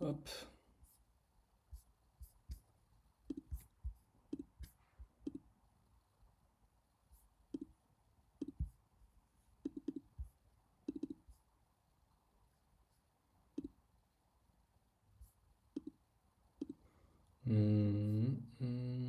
Hop. Hmm, hmm.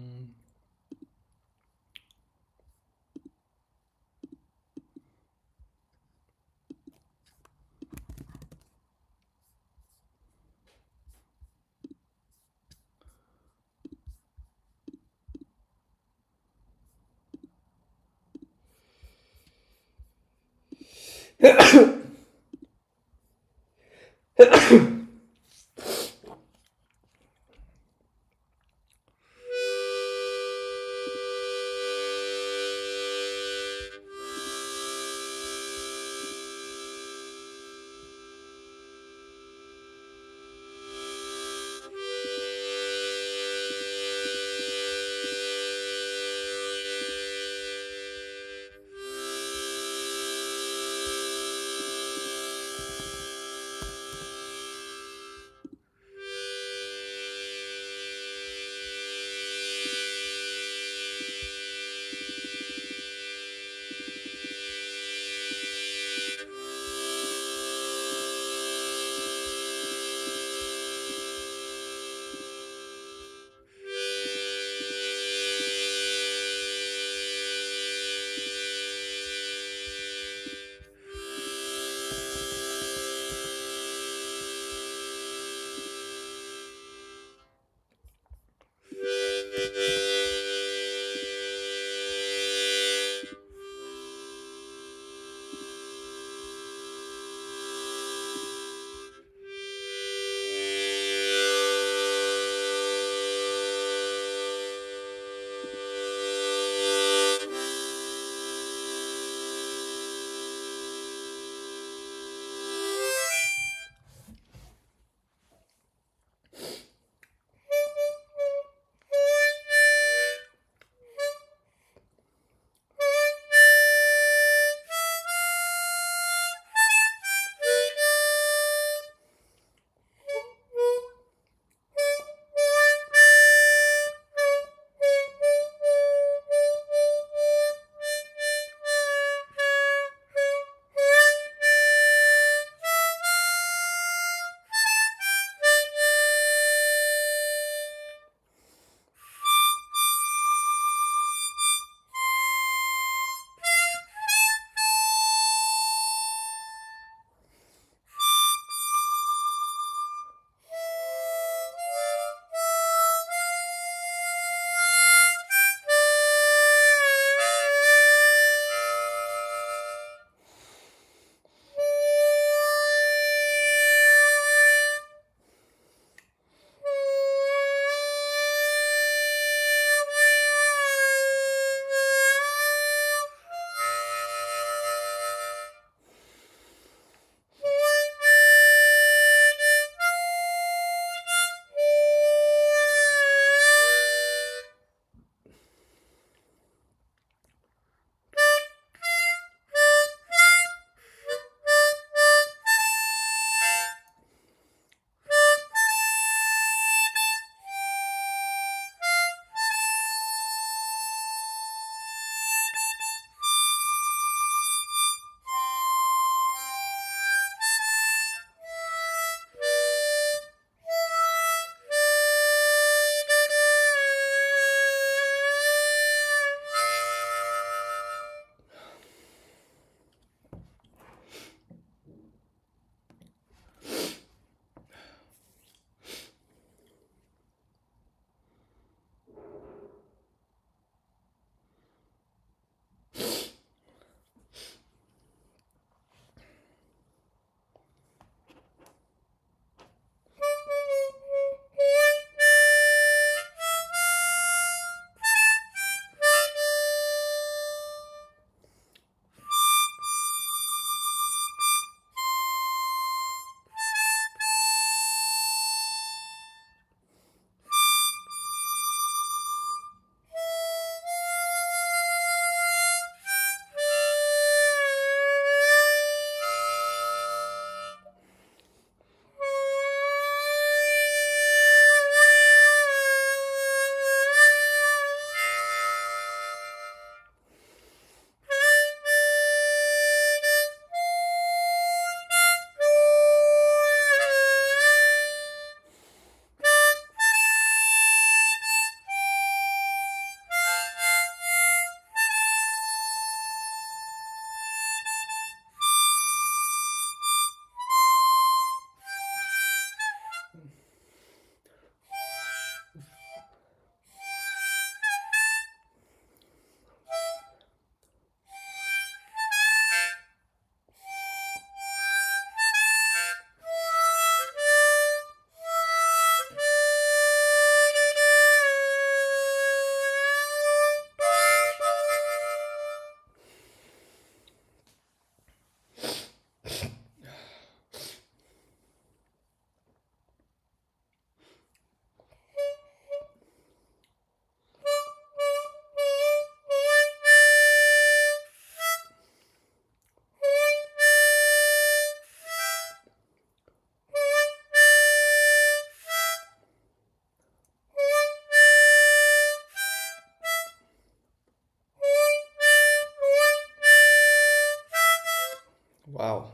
Wow.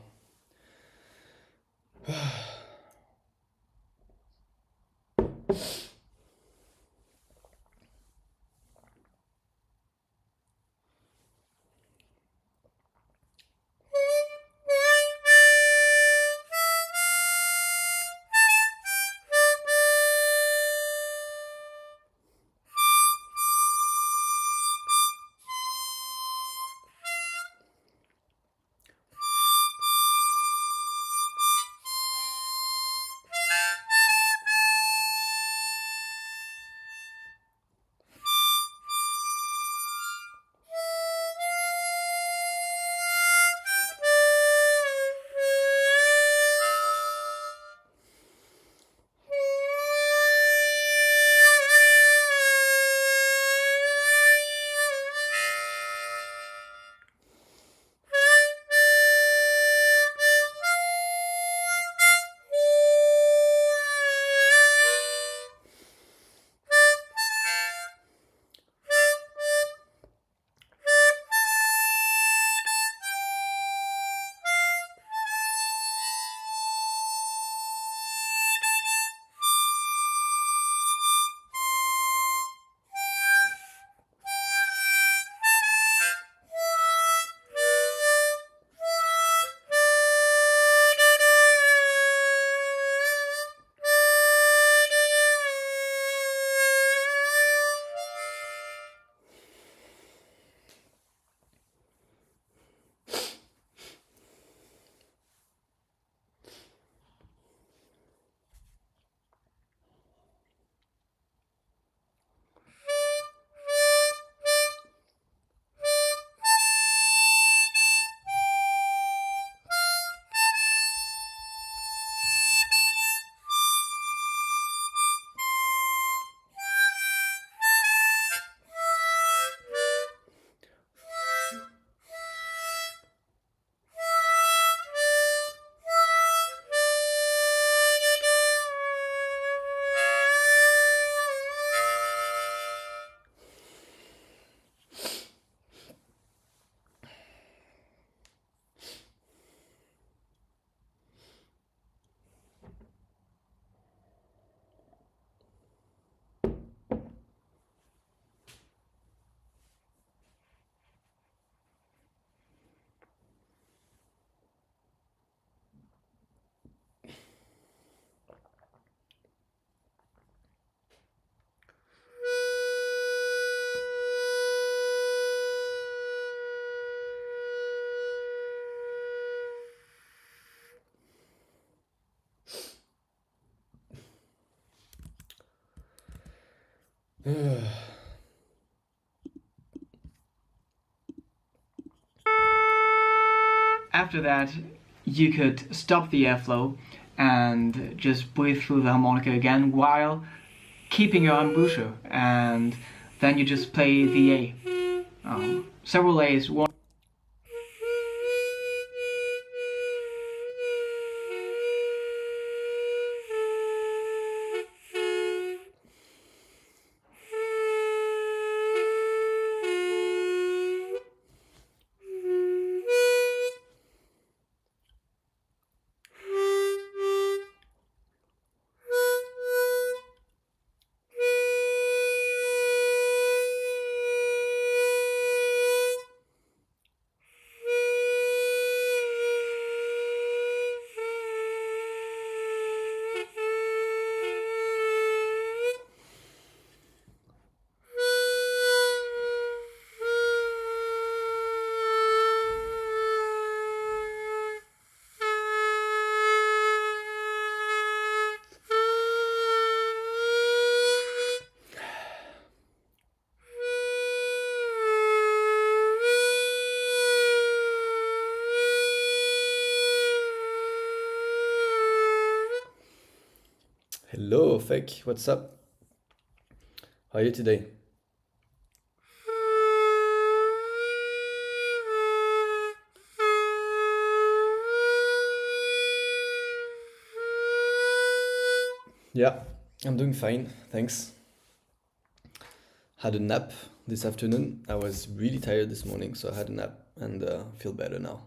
After that, you could stop the airflow and just breathe through the harmonica again while keeping your embouchure, and then you just play the A. Several A's. One. Hello, Fake. What's up? How are you today? Yeah, I'm doing fine, thanks. Had a nap this afternoon. I was really tired this morning, so I had a nap and feel better now.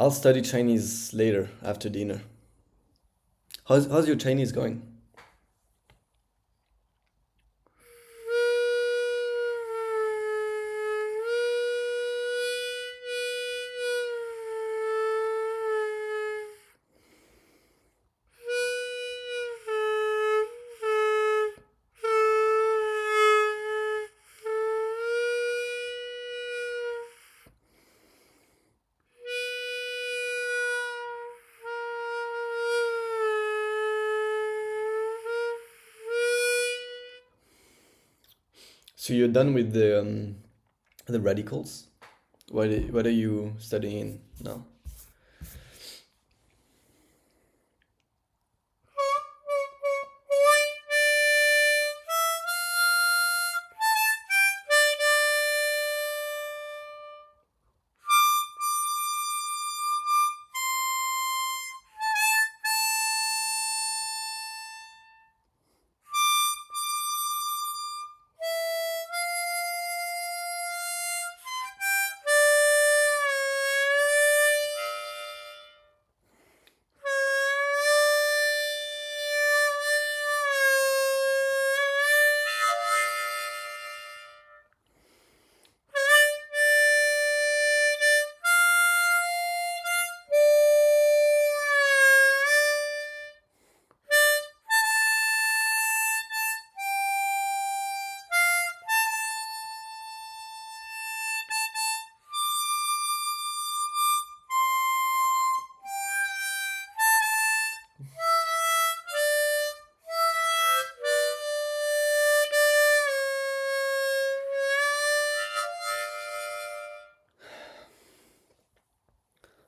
I'll study Chinese later after dinner. How's your Chinese going? So you're done with the radicals? What are you studying now?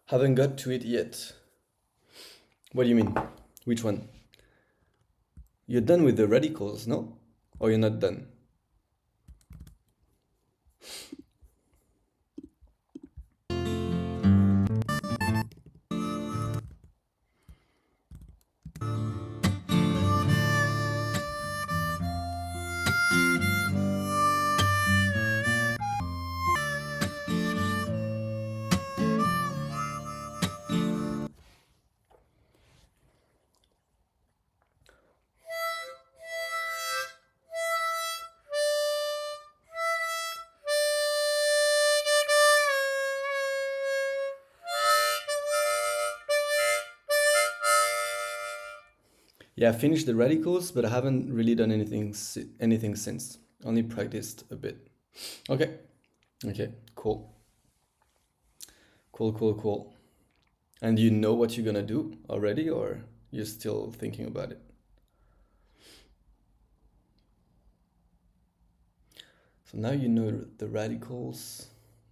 Haven't got to it yet. What do you mean? Which one? You're done with the radicals, no? Or you're not done? Yeah, I finished the radicals, but I haven't really done anything since. Only practiced a bit. Okay. Okay. Cool. Cool. Cool. Cool. And you know what you're gonna do already, or you're still thinking about it? So now you know the radicals.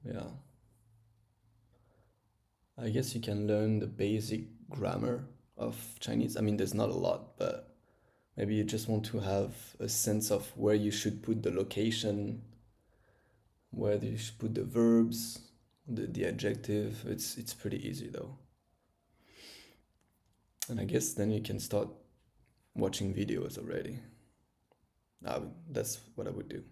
Yeah. I guess you can learn the basic grammar of Chinese. I mean, there's not a lot, but maybe you just want to have a sense of where you should put the location, where you should put the verbs, the adjective. It's pretty easy though. And I guess then you can start watching videos already. That's what I would do.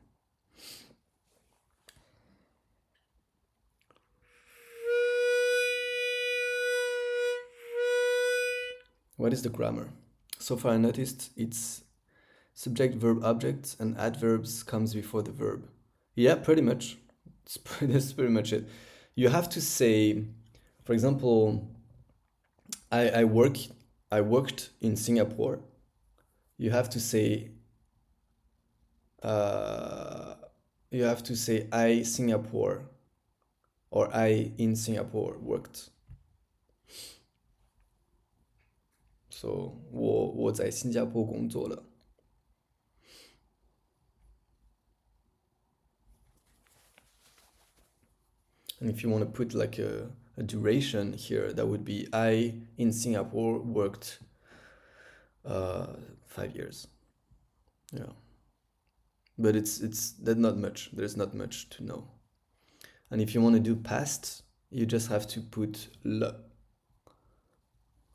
What is the grammar? So far I noticed it's subject, verb, object, and adverbs comes before the verb. Yeah, pretty much. That's pretty much it. You have to say, for example, I work I worked in Singapore. You have to say uh, you have to say I Singapore or I in Singapore worked. So 我在新加坡工作了。And if you want to put like a duration here, that would be I in Singapore worked 5 years. Yeah. But it's that not much. There's not much to know. And if you want to do past, you just have to put le.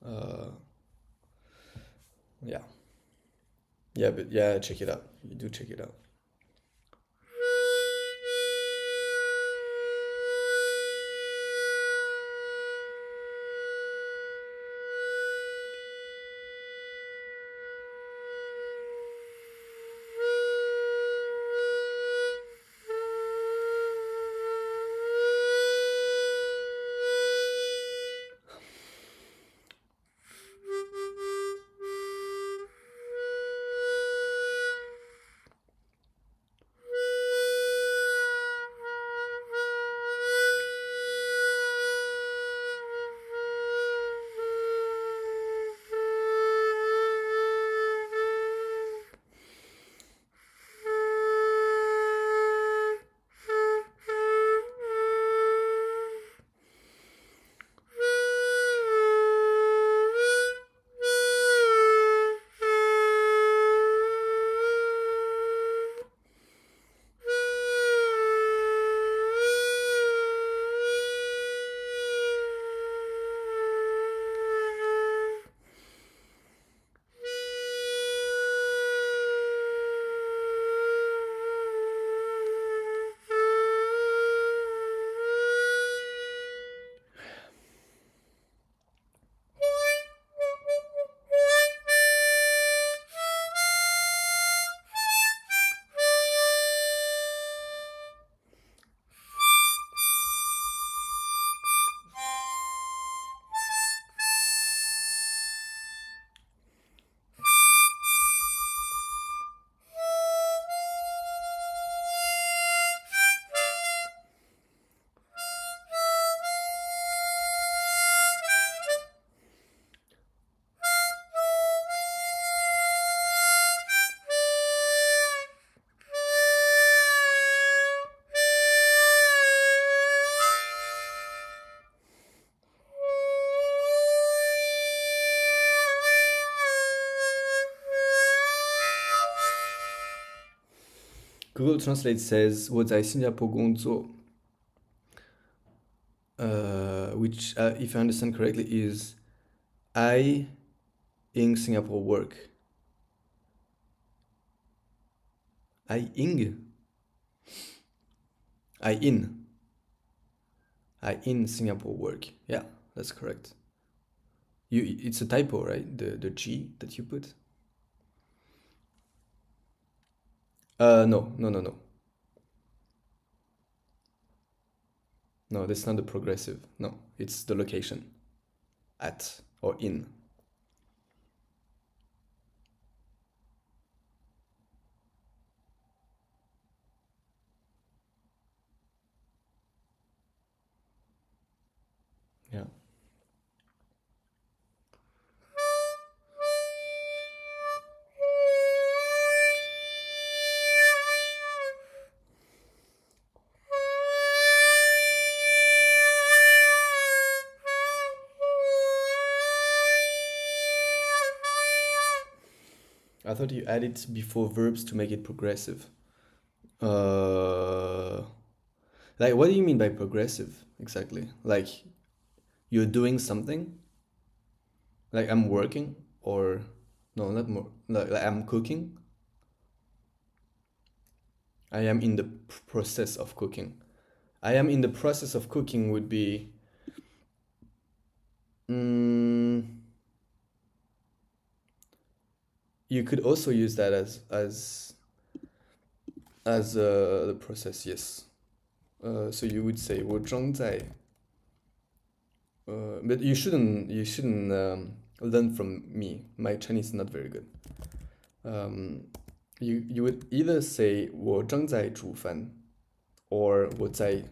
Uh, yeah. Yeah, but yeah, check it out. You do check it out. Google Translate says 我在新加坡工作, which, if I understand correctly, is I in Singapore work. I in. I in. I in Singapore work. Yeah, that's correct. It's a typo, right? The G that you put. No, no, no, no. No, that's not the progressive. No, it's the location. At or in. Yeah. I thought you add it before verbs to make it progressive. Uh, like, what do you mean by progressive exactly? Like, you're doing something? Like, I'm working? Or, no, not more. Like I'm cooking? I am in the process of cooking. I am in the process of cooking would be. Mm, you could also use that as the process, yes. So you would say 我正在 but you shouldn't learn from me. My Chinese is not very good. Um, you would either say 我正在煮饭 or 我在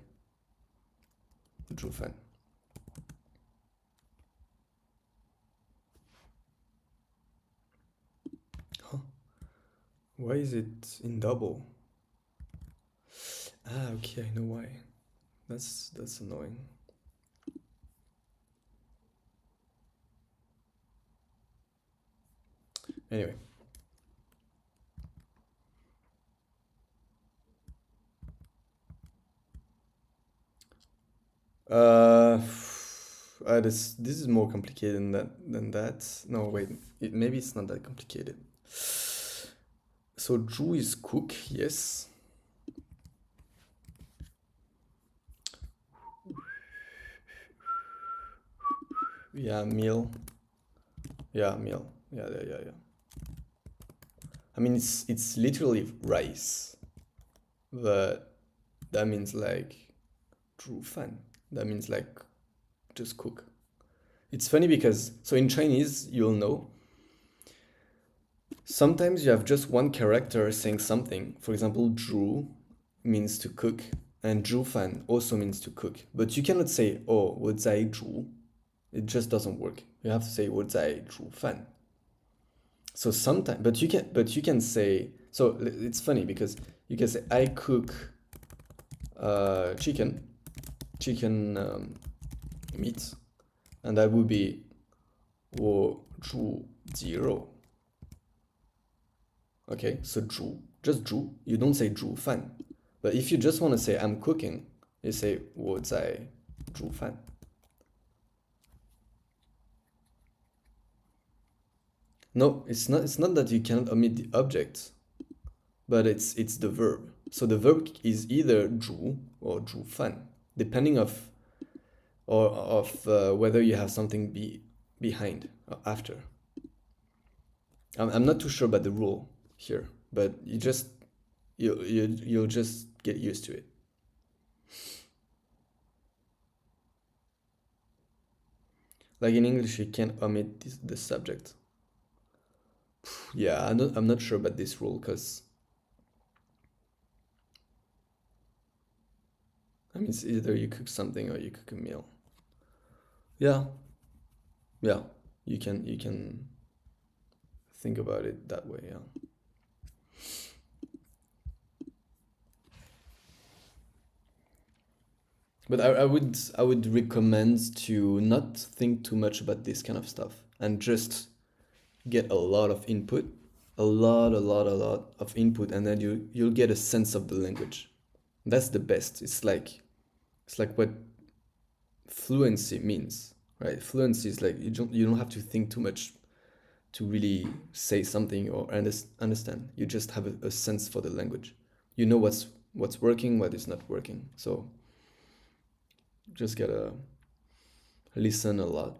煮饭. Huh? Why is it in double? Ah, okay, I know why. That's annoying. Anyway. Uh, this is more complicated than that. No, wait. Maybe it's not that complicated. So 煮 is cook, yes. Yeah, meal. Yeah, meal. Yeah. I mean, it's literally rice, but that means like 煮饭. That means like just cook. It's funny because so in Chinese you'll know sometimes you have just one character saying something. For example, 煮 means to cook, and 煮饭 also means to cook. But you cannot say 我在煮. It just doesn't work. You have to say 我在煮饭. So sometimes, but you can say. So it's funny because you can say I cook chicken meat, and that would be 我煮鸡肉. Okay, so 煮 just 煮. You don't say 煮饭. But if you just want to say I'm cooking, you say 我在煮饭. No, it's not that you cannot omit the object, but it's the verb. So the verb is either 煮 or 煮饭, depending of whether you have something behind or after. I'm not too sure about the rule here, but you'll just get used to it. Like in English, you can't omit the subject. Yeah, I'm not sure about this rule because I mean it's either you cook something or you cook a meal. Yeah, yeah, you can think about it that way. Yeah. But I would recommend to not think too much about this kind of stuff and just get a lot of input, a lot of input, and then you'll get a sense of the language. That's the best. It's like what fluency means, right? Fluency is like you don't have to think too much to really say something or understand. You just have a sense for the language. You know what's working, what is not working. So just gotta listen a lot.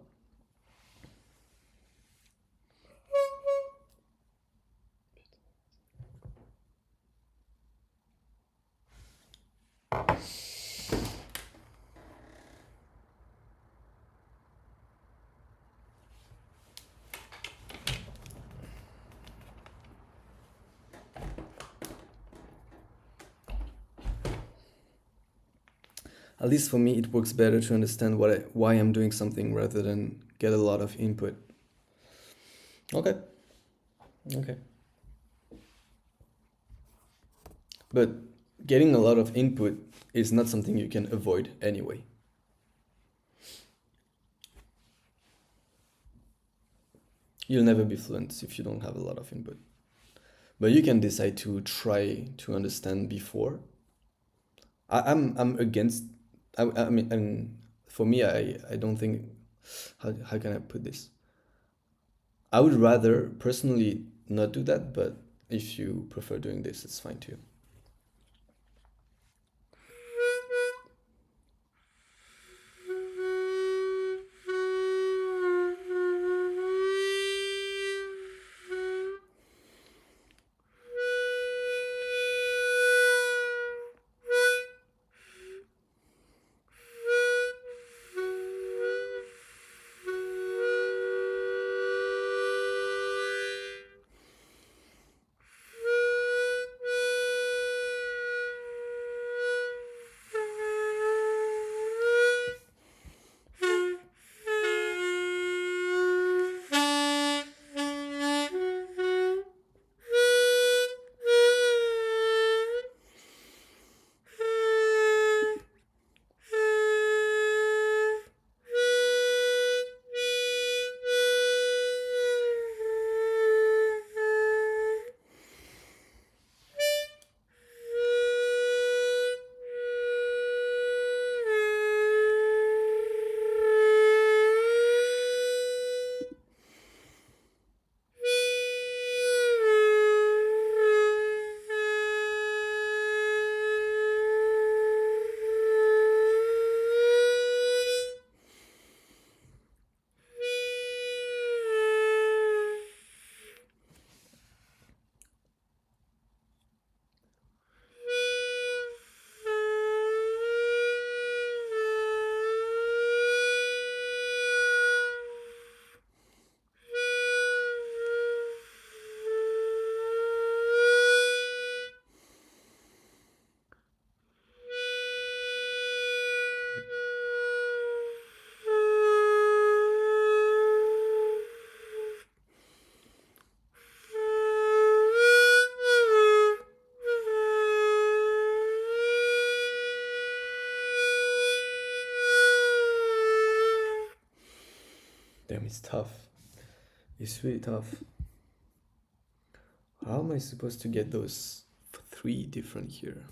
At least for me, it works better to understand why I'm doing something rather than get a lot of input. Okay, okay. But getting a lot of input is not something you can avoid anyway. You'll never be fluent if you don't have a lot of input. But you can decide to try to understand before. I'm against. I mean, for me, I don't think. How can I put this? I would rather personally not do that, but if you prefer doing this, it's fine too. Damn, it's tough. It's really tough. How am I supposed to get those three different here?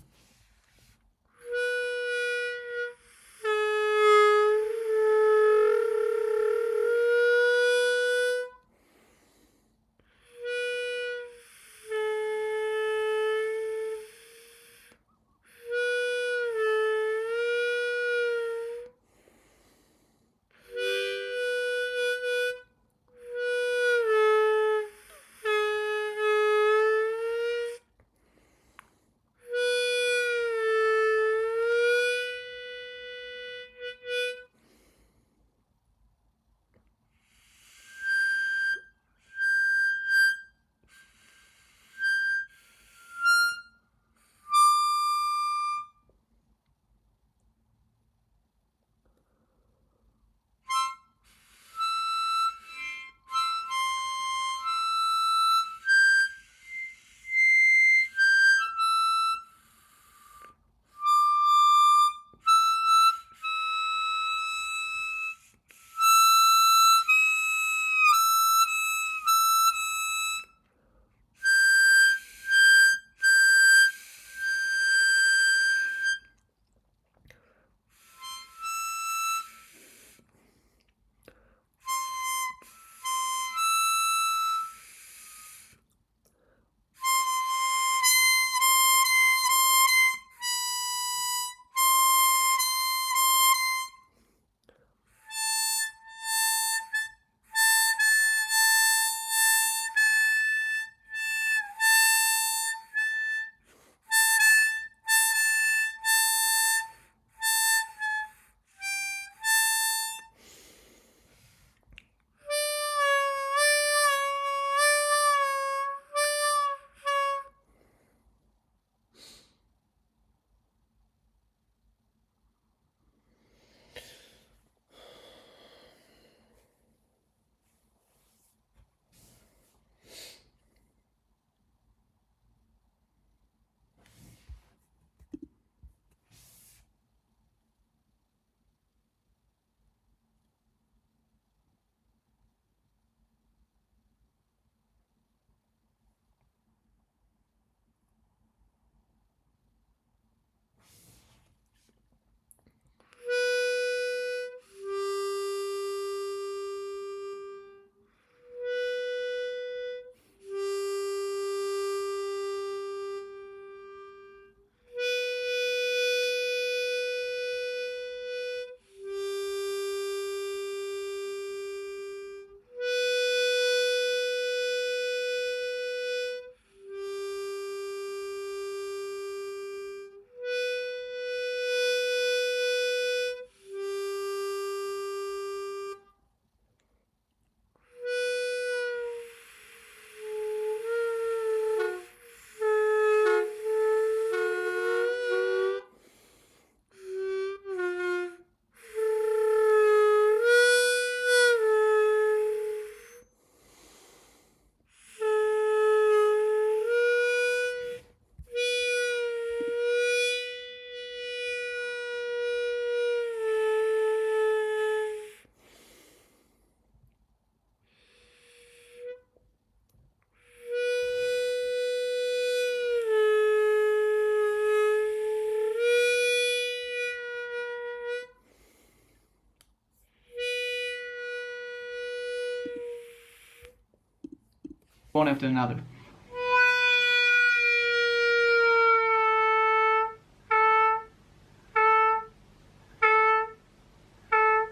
one after another.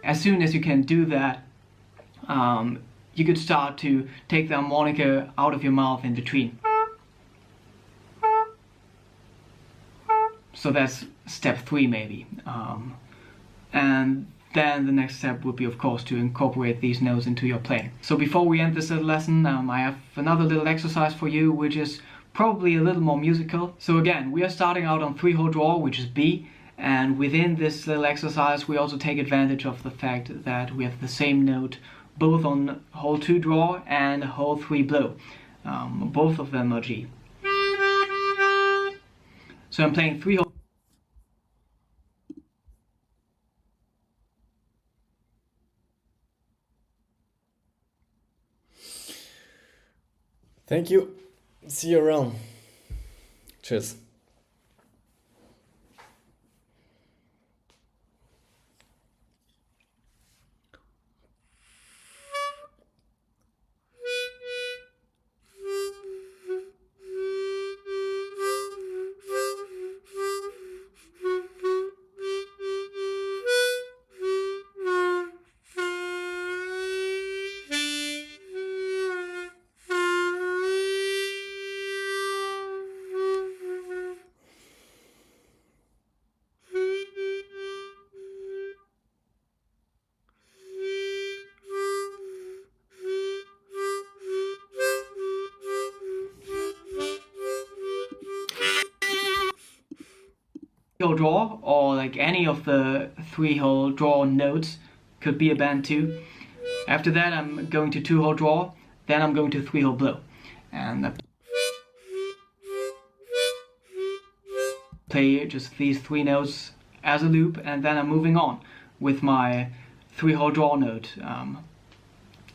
As soon as you can do that, you could start to take the harmonica out of your mouth in between. So that's step 3 maybe. And then the next step would be, of course, to incorporate these notes into your playing. So before we end this little lesson, I have another little exercise for you, which is probably a little more musical. So again, we are starting out on 3-hole draw, which is B, and within this little exercise we also take advantage of the fact that we have the same note both on hole 2 draw and hole 3 blow. Both of them are G. So I'm playing 3-hole. Thank you. See you around. Cheers. Hole draw, or like any of the 3-hole draw notes, could be a band too. After that I'm going to 2-hole draw, then I'm going to 3-hole blow, and I play just these 3 notes as a loop, and then I'm moving on with my 3-hole draw note,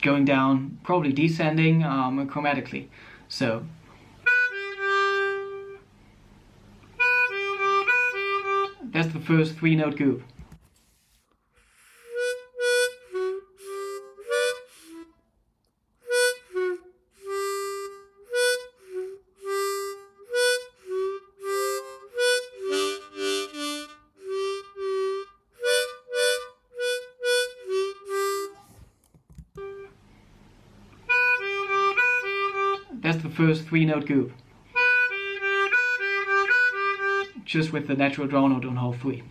going down, probably descending chromatically. So that's the first 3-note group. That's the first 3-note group, just with the natural draw note on hole 3.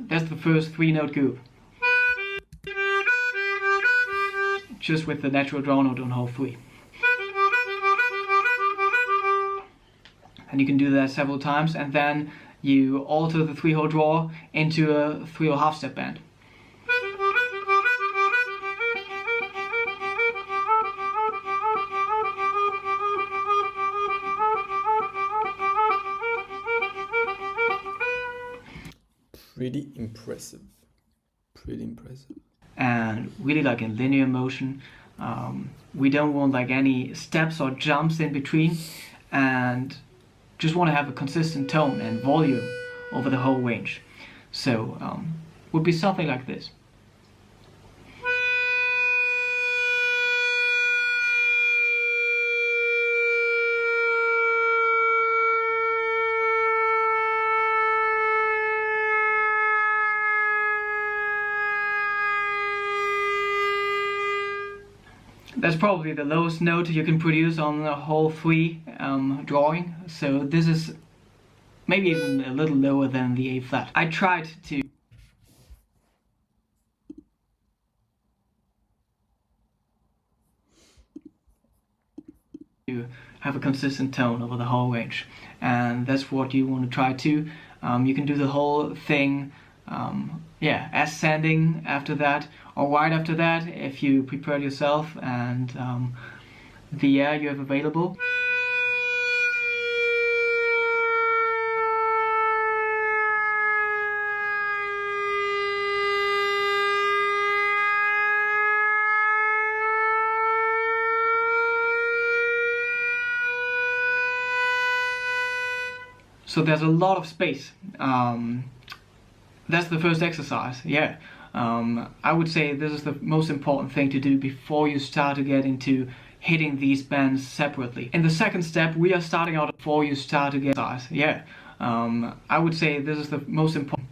That's the first 3-note group, just with the natural draw note on hole 3. And you can do that several times, and then you alter the 3-hole draw into a 3-hole half-step band. Pretty impressive. Pretty impressive. And really like in linear motion, we don't want like any steps or jumps in between, and just want to have a consistent tone and volume over the whole range. So would be something like this. That's probably the lowest note you can produce on the hole 3 drawing, so this is maybe even a little lower than the A flat. I tried to to have a consistent tone over the whole range, and that's what you want to try to. You can do the whole thing, ascending after that, or right after that if you prepare yourself and the air you have available. So there's a lot of space. That's the first exercise. Yeah. I would say this is the most important thing to do before you start to get into hitting these bends separately. In the second step, we are starting out before you start to get exercise. Yeah. I would say this is the most important.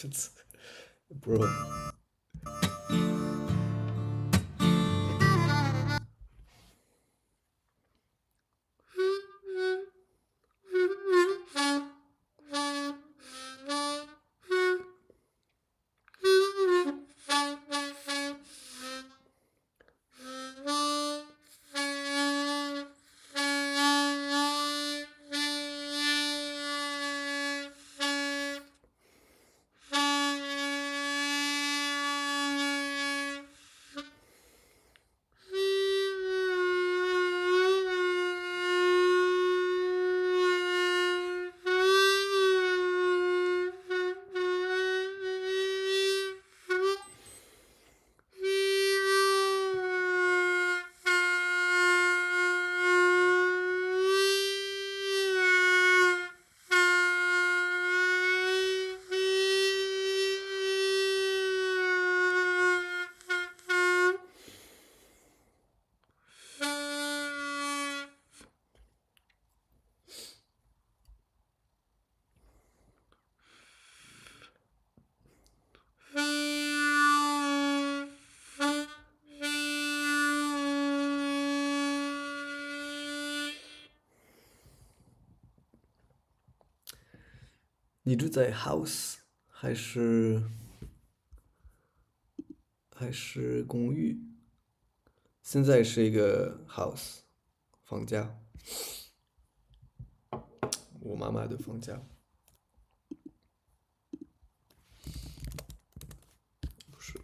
It's, bro.你住在 house 还是公寓？现在是一个 house 房价，我妈妈的房价不是，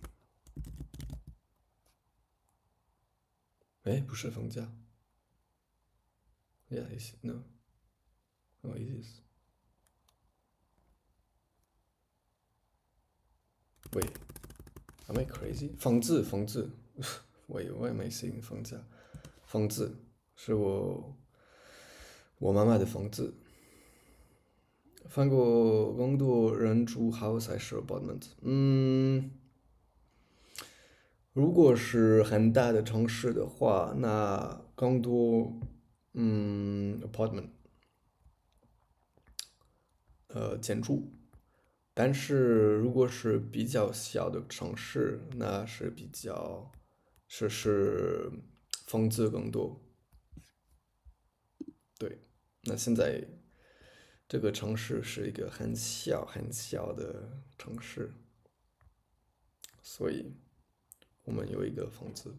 哎，不是房价，Yeah, it's no, oh, it is. Wait, am I crazy? 房子，Wait, why am I saying 房价？房子是我妈妈的房子。翻过更多人住 house 还是 apartment？如果是很大的城市的话，那更多apartment 建筑。但是如果是比较小的城市，那是比较是房子更多。对，那现在这个城市是一个很小很小的城市，所以我们有一个房子。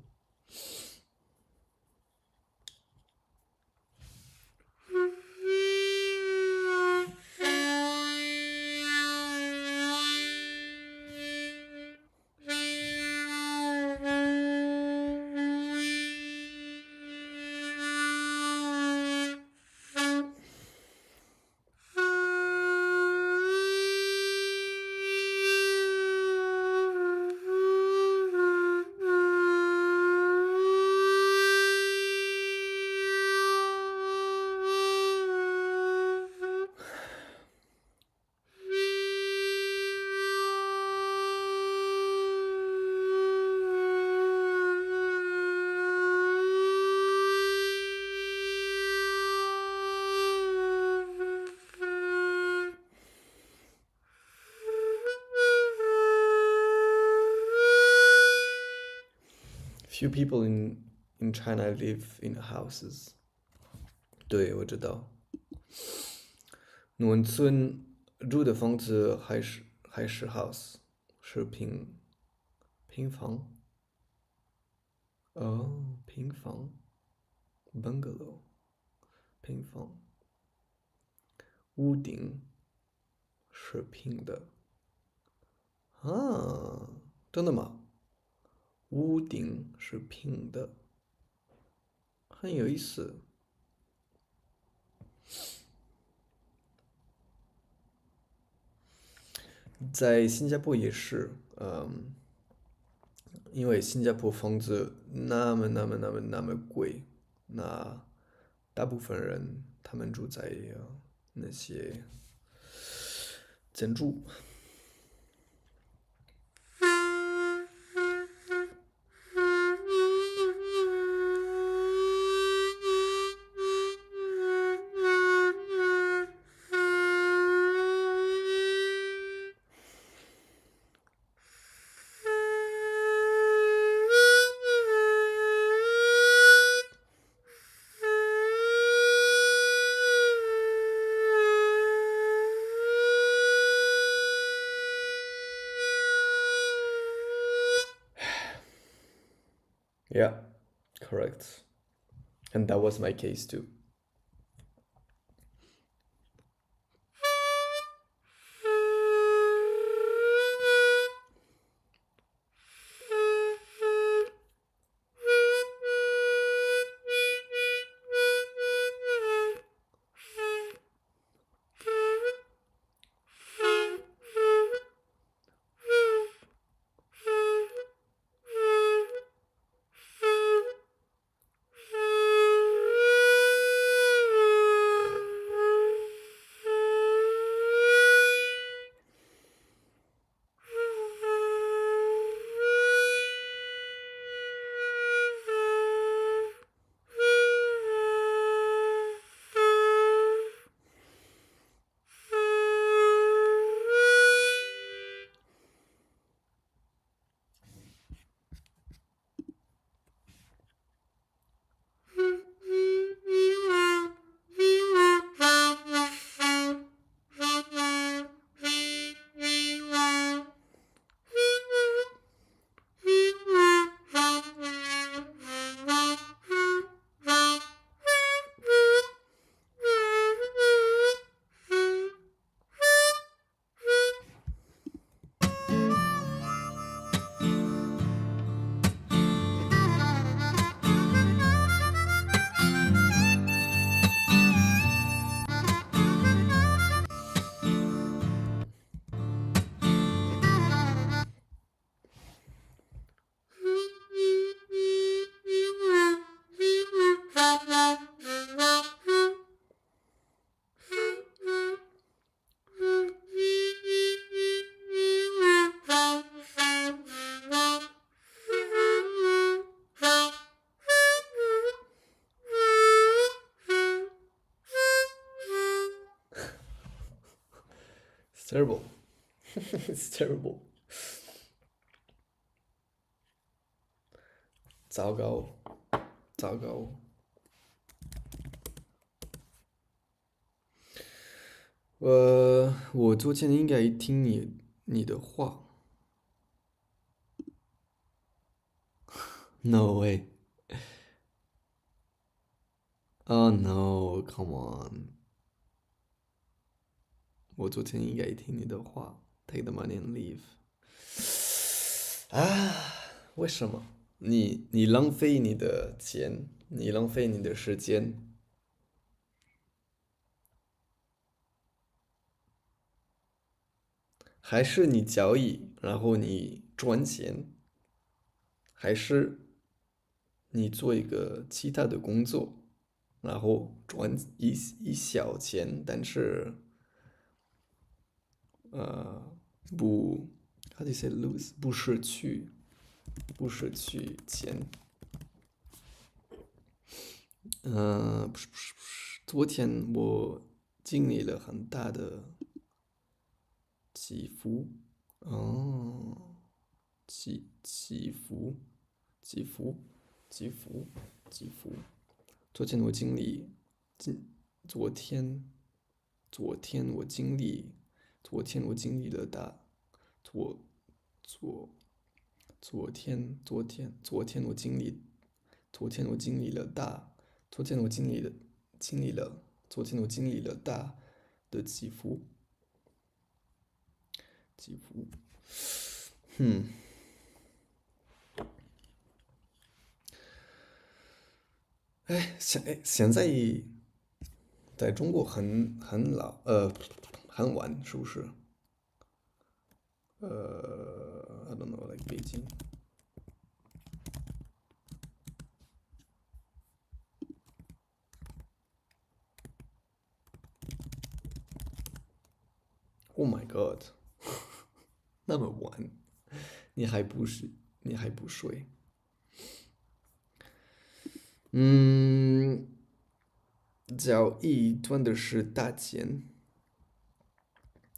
Few people in China live in houses。对，我知道。农村住的房子还是 house，是平房。哦，平房，bungalow，平房，屋顶是平的。啊，真的吗？屋顶是平的，很有意思。在新加坡也是，因为新加坡房子那么贵，那大部分人他们住在那些建筑。Yeah, correct. And that was my case too. terrible. It's terrible. 糟糕，糟糕。我昨天应该听你的话。No way. Oh no, come on. 我昨天应该听你的话，take the money and leave。啊，为什么？你浪费你的钱，你浪费你的时间，还是你交易，然后你赚钱，还是你做一个其他的工作，然后赚一小钱，但是不，how do you say lose？不失去钱。不是，昨天我经历了很大的起伏，哦，起伏，起伏，起伏，起伏。昨天我经历，今昨天昨天我经历，昨天我经历了昨昨昨天我经历，昨天我经历了大，昨天我经历了，昨天我经历了大的起伏。现在在中国很晚，是不是？I don't know, like 北京。Oh my god，那么晚，你还不是你还不睡？嗯，交易赚的是大钱，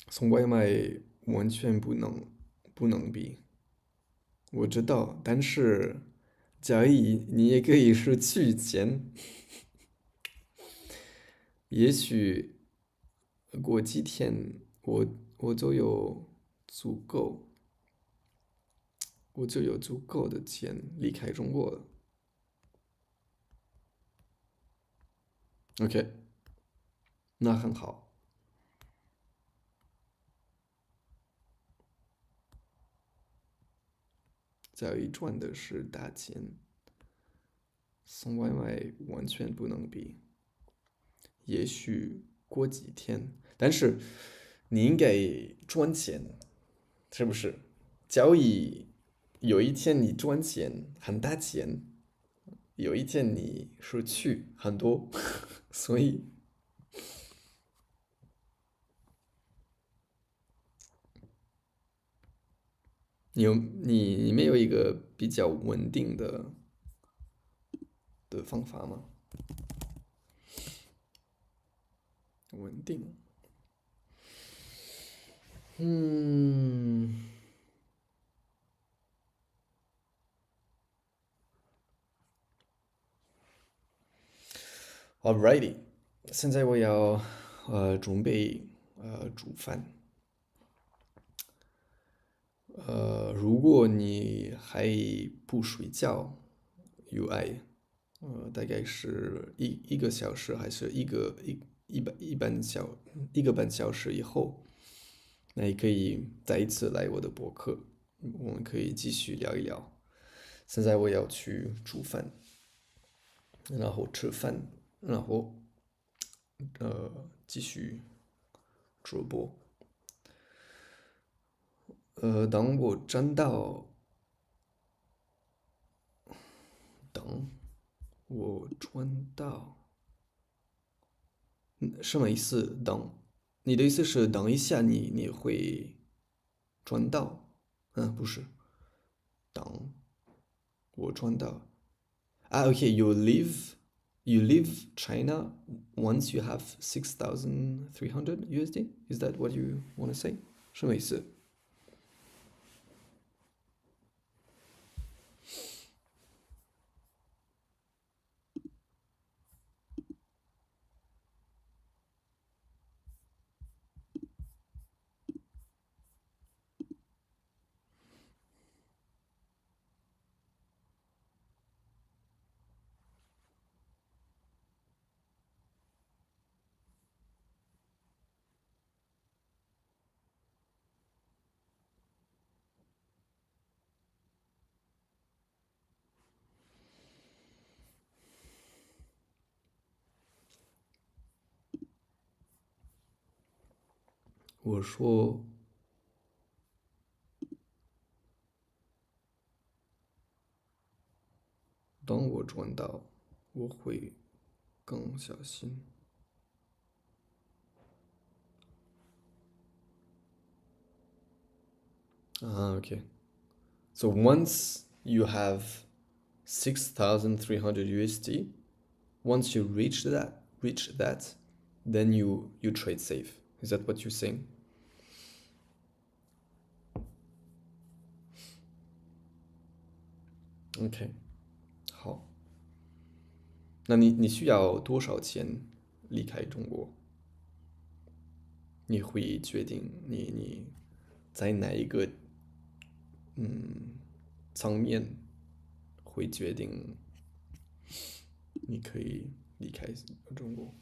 送外卖完全不能比。我知道，但是交易你也可以是取钱，也许过几天我就有足够，我就有足够的钱离开中国了。OK，那很好。交易赚的是大钱，送外卖完全不能比。也许过几天，但是你应该赚钱，是不是？交易有一天你赚钱很大钱，有一天你失去很多，所以你没有一个比较稳定的方法吗？稳定，嗯，Alrighty，现在我要准备煮饭。如果你还不睡觉，UI，大概是一个小时还是一个半小时以后，那你可以再一次来我的博客，我们可以继续聊一聊。现在我要去煮饭，然后吃饭，然后继续直播。当我站到等我转到什么意思？等，你的意思是等一下你会转到？不是，等我转到啊。OK，you leave You leave China once you have 6,300 USD? Is that what you want to say? 什么意思？我说，当我赚到，我会更小心。Ah, okay. So once you have 6,300 USD, once you reach that, then you trade safe. Is that what you're saying? OK，好，那你需要多少钱离开中国？你会决定你在哪一个方面会决定你可以离开中国？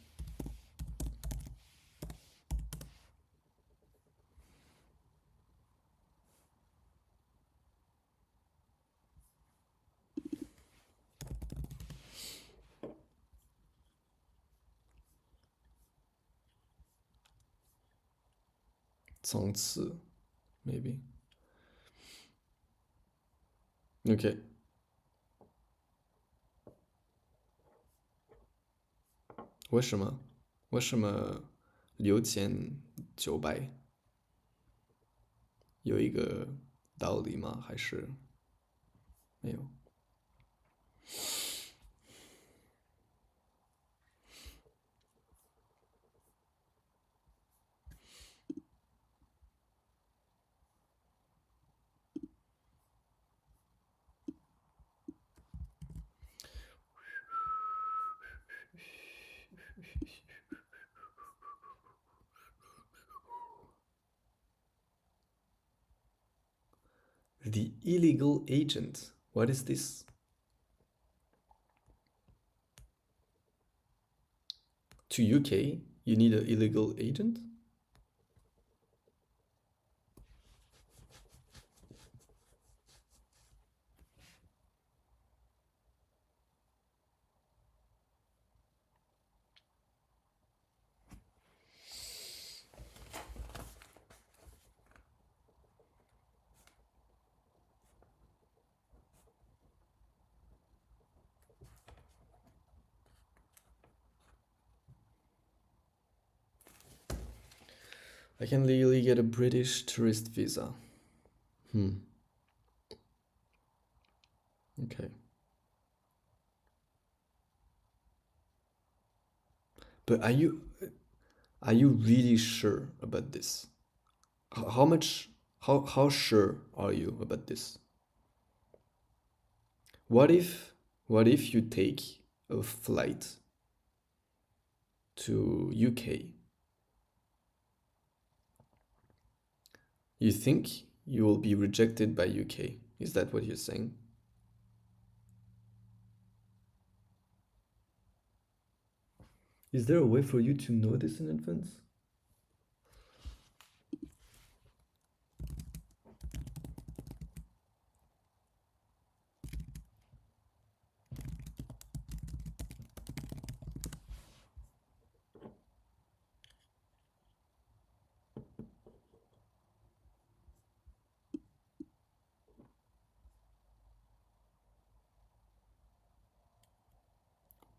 层次，maybe。OK，为什么？为什么6900？有一个道理吗？还是没有？The illegal agent. What is this? To UK, you need an illegal agent? I can legally get a British tourist visa. Okay. But are you really sure about this? How much how sure are you about this? What if you take a flight to UK? You think you will be rejected by UK? Is that what you're saying? Is there a way for you to know this in advance?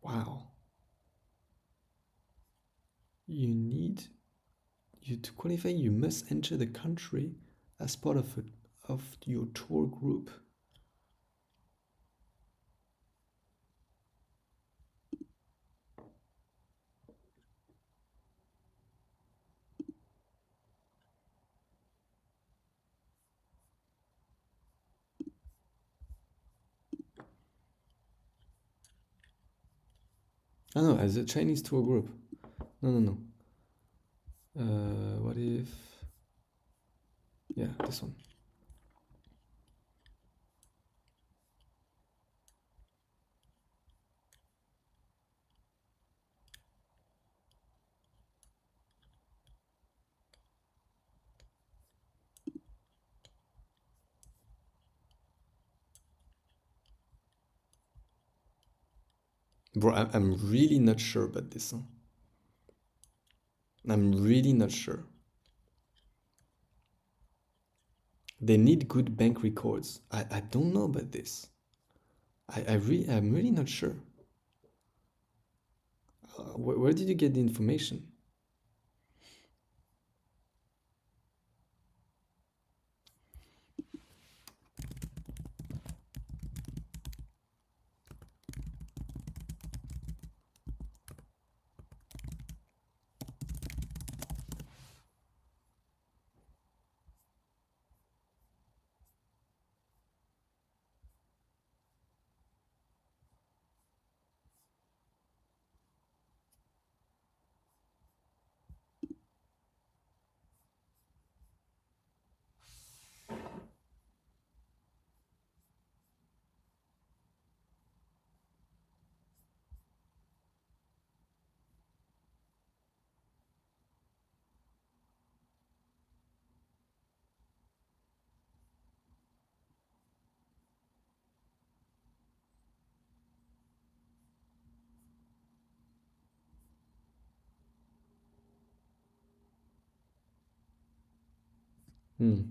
Wow. To qualify, you must enter the country as part of your tour group. I know, as a Chinese tour group. No, no, no. What if... Yeah, this one. Bro, I'm really not sure about this. Huh? I'm really not sure. They need good bank records. I don't know about this. I'm really not sure. Where did you get the information? Hmm.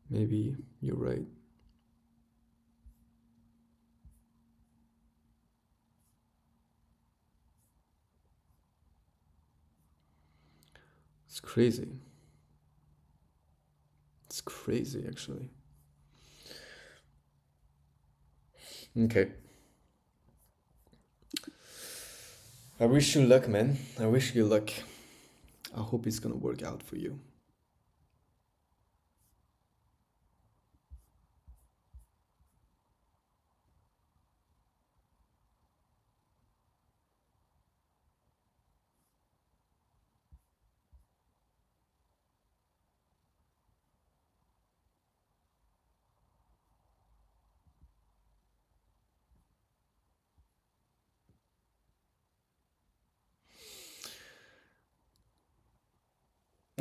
Maybe you're right. It's crazy. It's crazy, actually. Okay. I wish you luck, man. I wish you luck. I hope it's gonna work out for you.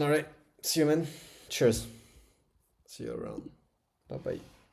All right. See you, man. Cheers. See you around. Bye bye.